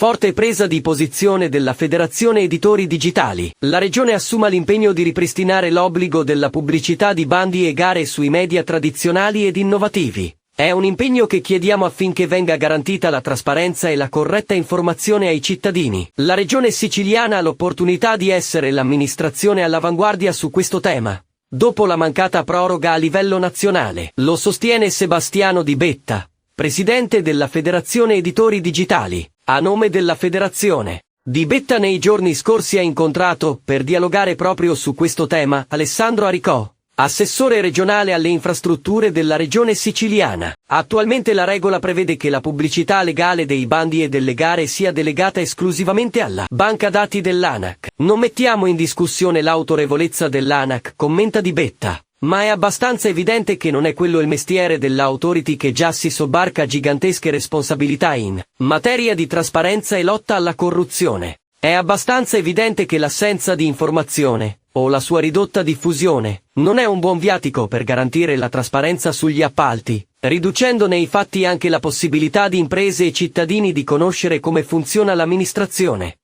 Forte presa di posizione della Federazione Editori Digitali. La Regione assuma l'impegno di ripristinare l'obbligo della pubblicità di bandi e gare sui media tradizionali ed innovativi. È un impegno che chiediamo affinché venga garantita la trasparenza e la corretta informazione ai cittadini. La Regione Siciliana ha l'opportunità di essere l'amministrazione all'avanguardia su questo tema. Dopo la mancata proroga a livello nazionale, lo sostiene Sebastiano Di Betta, presidente della Federazione Editori Digitali, a nome della Federazione. Di Betta nei giorni scorsi ha incontrato, per dialogare proprio su questo tema, Alessandro Aricò, assessore regionale alle infrastrutture della Regione Siciliana. Attualmente la regola prevede che la pubblicità legale dei bandi e delle gare sia delegata esclusivamente alla banca dati dell'ANAC. Non mettiamo in discussione l'autorevolezza dell'ANAC, commenta Di Betta, ma è abbastanza evidente che non è quello il mestiere dell'autority che già si sobbarca gigantesche responsabilità in materia di trasparenza e lotta alla corruzione. È abbastanza evidente che l'assenza di informazione, o la sua ridotta diffusione, non è un buon viatico per garantire la trasparenza sugli appalti, riducendo nei fatti anche la possibilità di imprese e cittadini di conoscere come funziona l'amministrazione.